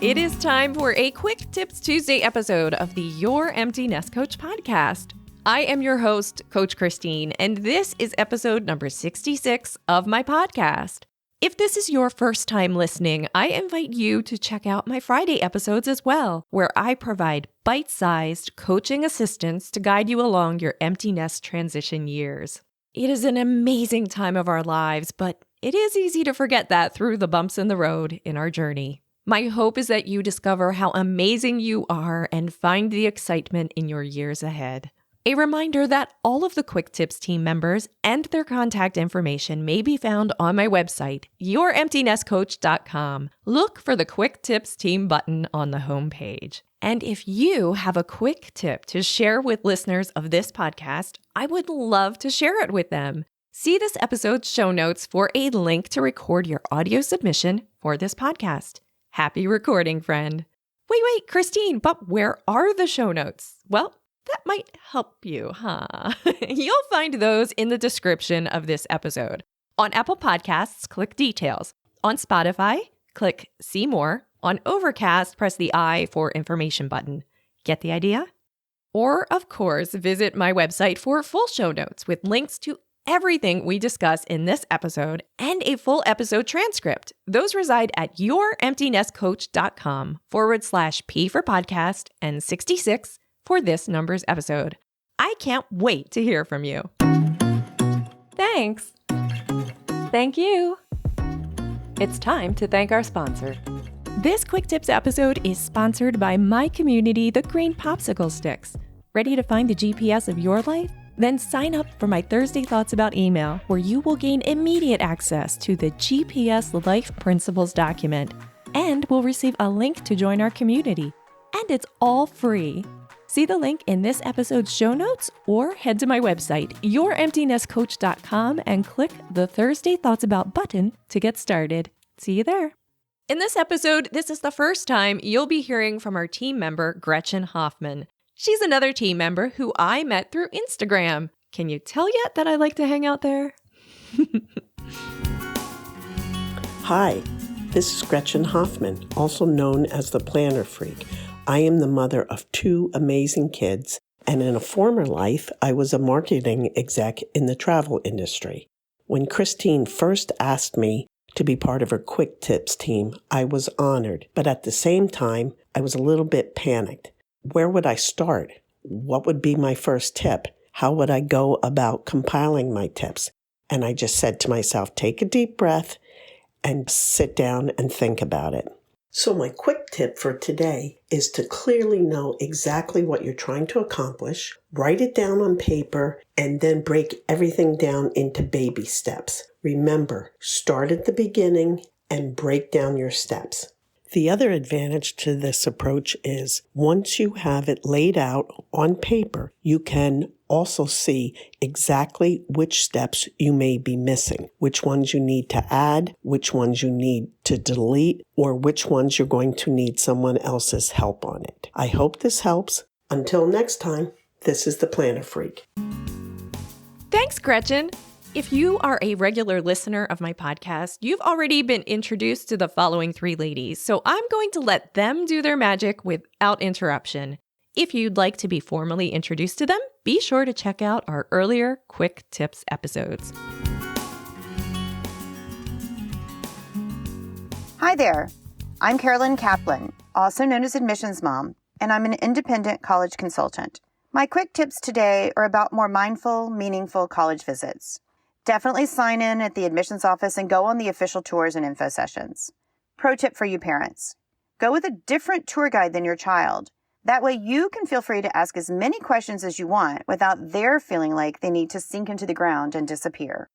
It is time for a Quick Tips Tuesday episode of the Your Empty Nest Coach podcast. I am your host, Coach Christine, and this is episode number 66 of my podcast. If this is your first time listening, I invite you to check out my Friday episodes as well, where I provide bite-sized coaching assistance to guide you along your empty nest transition years. It is an amazing time of our lives, but it is easy to forget that through the bumps in the road in our journey. My hope is that you discover how amazing you are and find the excitement in your years ahead. A reminder that all of the Quick Tips team members and their contact information may be found on my website, youremptynestcoach.com. Look for the Quick Tips team button on the homepage. And if you have a quick tip to share with listeners of this podcast, I would love to share it with them. See this episode's show notes for a link to record your audio submission for this podcast. Happy recording, friend. Wait, Christine, but where are the show notes? Well, that might help you, huh? You'll find those in the description of this episode. On Apple Podcasts, click Details. On Spotify, click See More. On Overcast, press the I for Information button. Get the idea? Or, of course, visit my website for full show notes with links to everything we discuss in this episode and a full episode transcript. Those reside at youremptynestcoach.com/P for podcast and 66 for this number's episode. I can't wait to hear from you. Thanks. Thank you. It's time to thank our sponsor. This Quick Tips episode is sponsored by my community, the Green Popsicle Sticks. Ready to find the GPS of your life? Then sign up for my Thursday Thoughts About email, where you will gain immediate access to the GPS Life Principles document and will receive a link to join our community. And it's all free. See the link in this episode's show notes or head to my website, youremptynestcoach.com, and click the Thursday Thoughts About button to get started. See you there. In this episode, this is the first time you'll be hearing from our team member, Gretchen Hoffman. She's another team member who I met through Instagram. Can you tell yet that I like to hang out there? Hi, this is Gretchen Hoffman, also known as the Planner Freak. I am the mother of 2 amazing kids, and in a former life, I was a marketing exec in the travel industry. When Christine first asked me to be part of her Quick Tips team, I was honored, but at the same time, I was a little bit panicked. Where would I start? What would be my first tip? How would I go about compiling my tips? And I just said to myself, take a deep breath and sit down and think about it. So my quick tip for today is to clearly know exactly what you're trying to accomplish, write it down on paper, and then break everything down into baby steps. Remember, start at the beginning and break down your steps. The other advantage to this approach is once you have it laid out on paper, you can also see exactly which steps you may be missing, which ones you need to add, which ones you need to delete, or which ones you're going to need someone else's help on it. I hope this helps. Until next time, this is the Planner Freak. Thanks, Gretchen. If you are a regular listener of my podcast, you've already been introduced to the following 3 ladies, so I'm going to let them do their magic without interruption. If you'd like to be formally introduced to them, be sure to check out our earlier Quick Tips episodes. Hi there. I'm Carolyn Kaplan, also known as Admissions Mom, and I'm an independent college consultant. My quick tips today are about more mindful, meaningful college visits. Definitely sign in at the admissions office and go on the official tours and info sessions. Pro tip for you parents. Go with a different tour guide than your child. That way you can feel free to ask as many questions as you want without their feeling like they need to sink into the ground and disappear.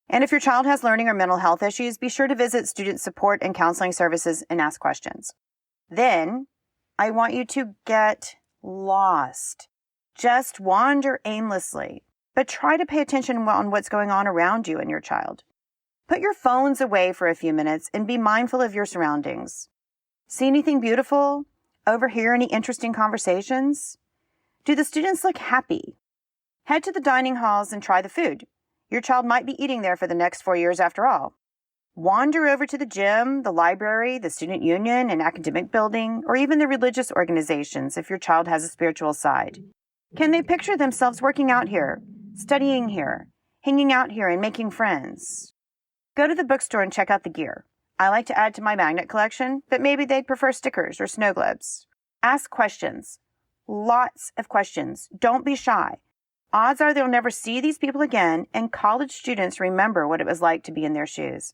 And if your child has learning or mental health issues, be sure to visit student support and counseling services and ask questions. Then, I want you to get lost. Just wander aimlessly. But try to pay attention on what's going on around you and your child. Put your phones away for a few minutes and be mindful of your surroundings. See anything beautiful? Overhear any interesting conversations? Do the students look happy? Head to the dining halls and try the food. Your child might be eating there for the next 4 years after all. Wander over to the gym, the library, the student union, an academic building, or even the religious organizations if your child has a spiritual side. Can they picture themselves working out here, studying here, hanging out here, and making friends? Go to the bookstore and check out the gear. I like to add to my magnet collection, but maybe they'd prefer stickers or snow globes. Ask questions. Lots of questions. Don't be shy. Odds are they'll never see these people again, and college students remember what it was like to be in their shoes.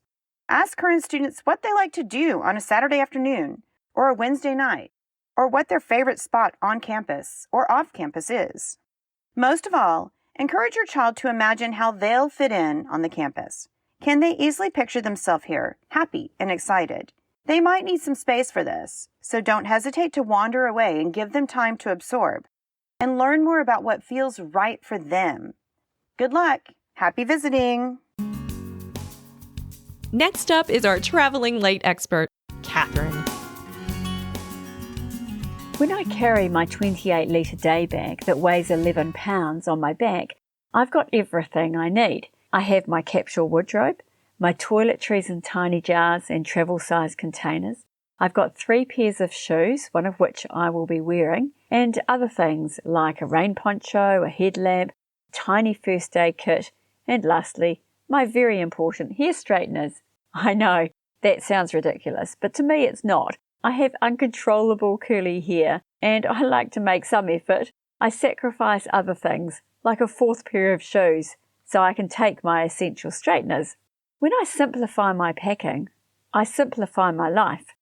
Ask current students what they like to do on a Saturday afternoon or a Wednesday night, or what their favorite spot on campus or off campus is. Most of all, encourage your child to imagine how they'll fit in on the campus. Can they easily picture themselves here, happy and excited? They might need some space for this, so don't hesitate to wander away and give them time to absorb and learn more about what feels right for them. Good luck. Happy visiting. Next up is our traveling light expert, Catherine. When I carry my 28-litre day bag that weighs 11 pounds on my back, I've got everything I need. I have my capsule wardrobe, my toiletries in tiny jars and travel-sized containers. I've got 3 pairs of shoes, one of which I will be wearing, and other things like a rain poncho, a headlamp, tiny first aid kit, and lastly, my very important hair straighteners. I know, that sounds ridiculous, but to me it's not. I have uncontrollable curly hair, and I like to make some effort. I sacrifice other things, like a 4th pair of shoes, so I can take my essential straighteners. When I simplify my packing, I simplify my life.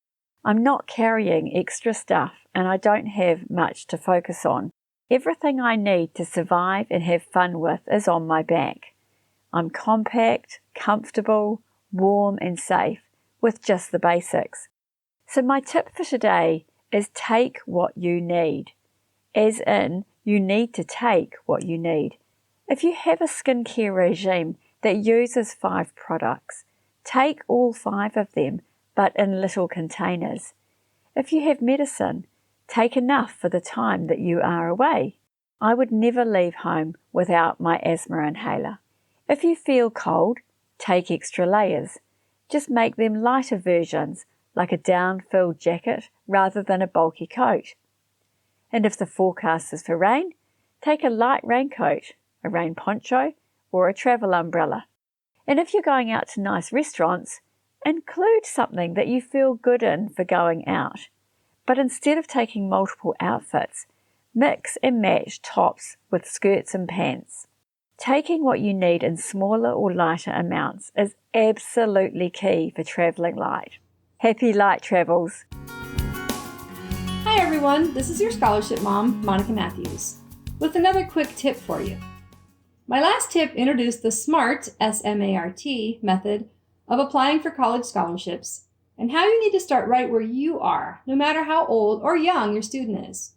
I'm not carrying extra stuff, and I don't have much to focus on. Everything I need to survive and have fun with is on my back. I'm compact, comfortable, warm and safe with just the basics. So my tip for today is take what you need. As in, you need to take what you need. If you have a skincare regime that uses 5 products, take all 5 of them, but in little containers. If you have medicine, take enough for the time that you are away. I would never leave home without my asthma inhaler. If you feel cold, take extra layers. Just make them lighter versions, like a down-filled jacket rather than a bulky coat. And if the forecast is for rain, take a light raincoat, a rain poncho, or a travel umbrella. And if you're going out to nice restaurants, include something that you feel good in for going out. But instead of taking multiple outfits, mix and match tops with skirts and pants. Taking what you need in smaller or lighter amounts is absolutely key for travelling light. Happy light travels! Hi everyone, this is your scholarship mom, Monica Matthews, with another quick tip for you. My last tip introduced the SMART, S-M-A-R-T, method of applying for college scholarships and how you need to start right where you are, no matter how old or young your student is.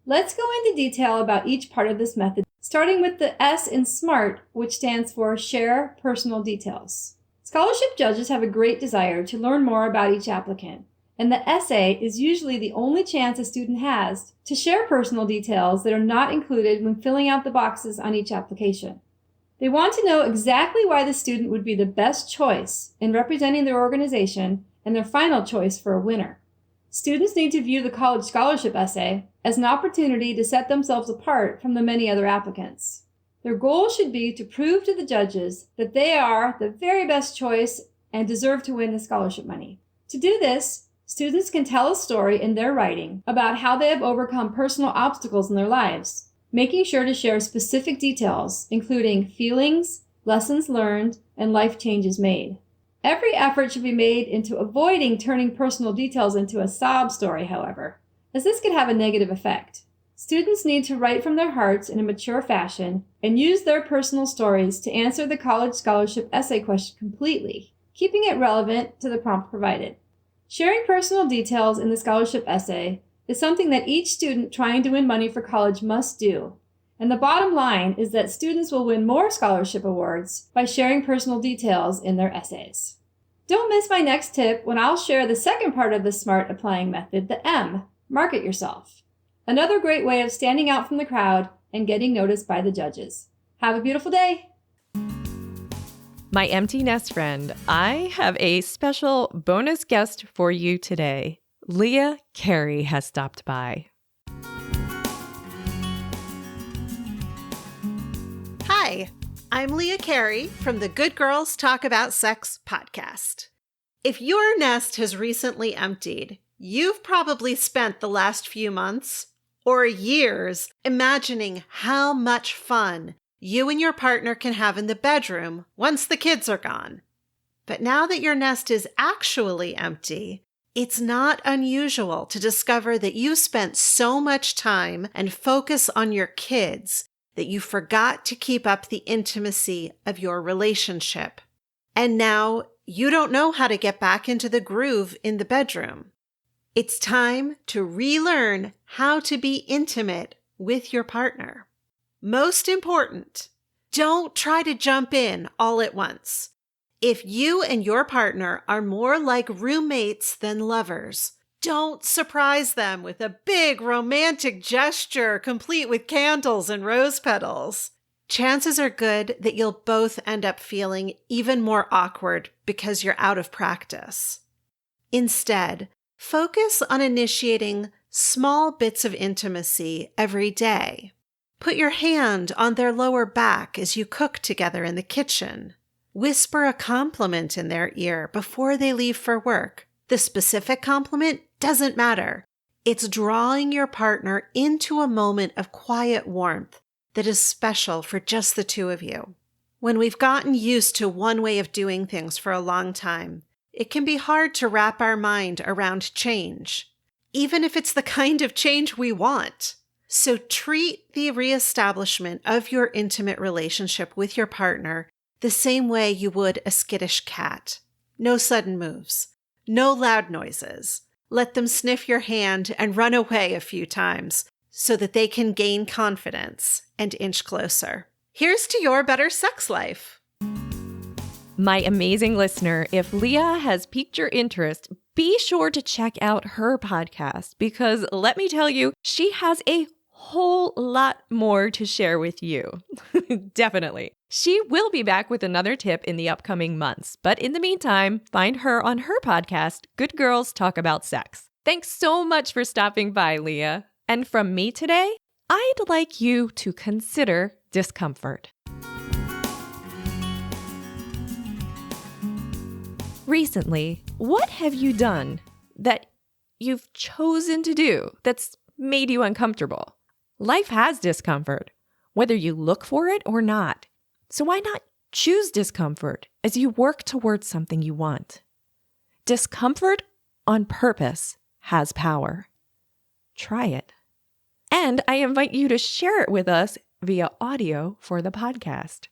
Let's go into detail about each part of this method, starting with the S in SMART, which stands for Share Personal Details. Scholarship judges have a great desire to learn more about each applicant, and the essay is usually the only chance a student has to share personal details that are not included when filling out the boxes on each application. They want to know exactly why the student would be the best choice in representing their organization and their final choice for a winner. Students need to view the college scholarship essay as an opportunity to set themselves apart from the many other applicants. Their goal should be to prove to the judges that they are the very best choice and deserve to win the scholarship money. To do this, students can tell a story in their writing about how they have overcome personal obstacles in their lives, making sure to share specific details, including feelings, lessons learned, and life changes made. Every effort should be made into avoiding turning personal details into a sob story, however, as this could have a negative effect. Students need to write from their hearts in a mature fashion and use their personal stories to answer the college scholarship essay question completely, keeping it relevant to the prompt provided. Sharing personal details in the scholarship essay is something that each student trying to win money for college must do. And the bottom line is that students will win more scholarship awards by sharing personal details in their essays. Don't miss my next tip when I'll share the second part of the SMART applying method, the M, market yourself. Another great way of standing out from the crowd and getting noticed by the judges. Have a beautiful day. My empty nest friend, I have a special bonus guest for you today. Leah Carey has stopped by. Hi, I'm Leah Carey from the Good Girls Talk About Sex podcast. If your nest has recently emptied, you've probably spent the last few months or years imagining how much fun you and your partner can have in the bedroom once the kids are gone. But now that your nest is actually empty, it's not unusual to discover that you spent so much time and focus on your kids that you forgot to keep up the intimacy of your relationship. And now you don't know how to get back into the groove in the bedroom. It's time to relearn how to be intimate with your partner. Most important, don't try to jump in all at once. If you and your partner are more like roommates than lovers, don't surprise them with a big romantic gesture complete with candles and rose petals. Chances are good that you'll both end up feeling even more awkward because you're out of practice. Instead, focus on initiating small bits of intimacy every day. Put your hand on their lower back as you cook together in the kitchen. Whisper a compliment in their ear before they leave for work. The specific compliment doesn't matter. It's drawing your partner into a moment of quiet warmth that is special for just the two of you. When we've gotten used to one way of doing things for a long time, it can be hard to wrap our mind around change, even if it's the kind of change we want. So treat the reestablishment of your intimate relationship with your partner the same way you would a skittish cat. No sudden moves. No loud noises. Let them sniff your hand and run away a few times so that they can gain confidence and inch closer. Here's to your better sex life. My amazing listener, if Leah has piqued your interest, be sure to check out her podcast because let me tell you, she has a whole lot more to share with you. Definitely. She will be back with another tip in the upcoming months. But in the meantime, find her on her podcast, Good Girls Talk About Sex. Thanks so much for stopping by, Leah. And from me today, I'd like you to consider discomfort. Recently, what have you done that you've chosen to do that's made you uncomfortable? Life has discomfort, whether you look for it or not. So why not choose discomfort as you work towards something you want? Discomfort on purpose has power. Try it. And I invite you to share it with us via audio for the podcast.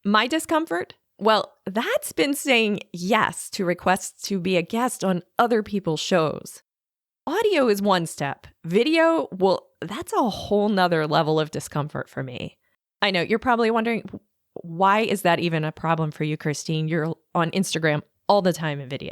My discomfort? Well, that's been saying yes to requests to be a guest on other people's shows. Audio is one step. Video, well, that's a whole nother level of discomfort for me. I know you're probably wondering, why is that even a problem for you, Christine? You're on Instagram all the time in video.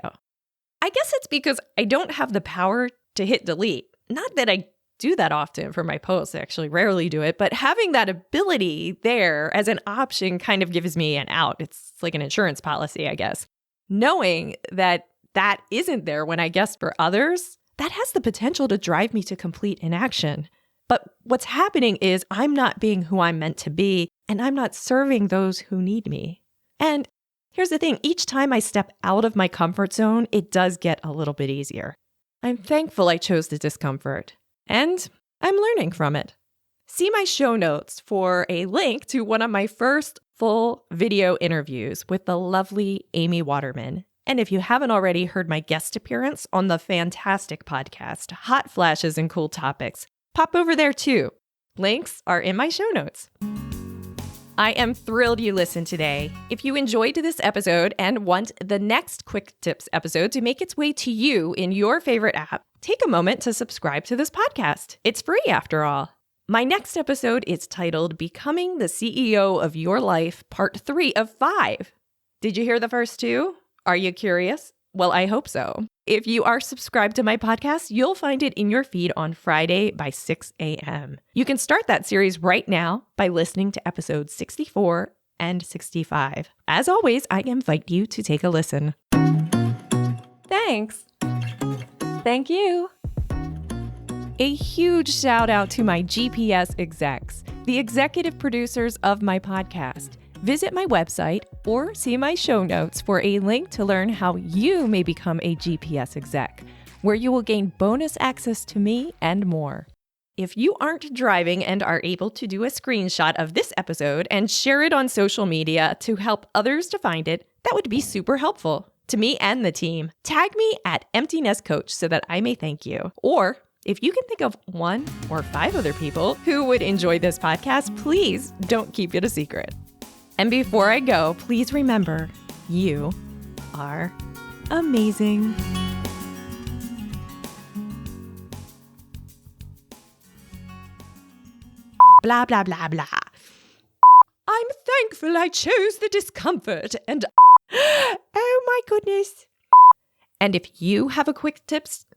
I guess it's because I don't have the power to hit delete. Not that I do that often for my posts. I actually rarely do it, but having that ability there as an option kind of gives me an out. It's like an insurance policy, I guess. Knowing that that isn't there when I guest for others, that has the potential to drive me to complete inaction. But what's happening is I'm not being who I'm meant to be, and I'm not serving those who need me. And here's the thing, each time I step out of my comfort zone, it does get a little bit easier. I'm thankful I chose the discomfort, and I'm learning from it. See my show notes for a link to one of my first full video interviews with the lovely Amy Waterman. And if you haven't already heard my guest appearance on the fantastic podcast, Hot Flashes and Cool Topics, pop over there too. Links are in my show notes. I am thrilled you listened today. If you enjoyed this episode and want the next Quick Tips episode to make its way to you in your favorite app, take a moment to subscribe to this podcast. It's free after all. My next episode is titled Becoming the CEO of Your Life, Part 3 of 5. Did you hear the first two? Are you curious? Well, I hope so. If you are subscribed to my podcast, you'll find it in your feed on Friday by 6 a.m. You can start that series right now by listening to episode 64 and 65. As always, I invite you to take a listen. Thanks. Thank you. A huge shout out to my GPS execs, the executive producers of my podcast. Visit my website or see my show notes for a link to learn how you may become a GPS exec, where you will gain bonus access to me and more. If you aren't driving and are able to do a screenshot of this episode and share it on social media to help others to find it, that would be super helpful to me and the team. Tag me at Empty Nest Coach so that I may thank you. Or if you can think of 1 or 5 other people who would enjoy this podcast, please don't keep it a secret. And before I go, please remember, you are amazing. Blah, blah, blah, blah. I'm thankful I chose the discomfort and oh my goodness. And if you have a quick tips,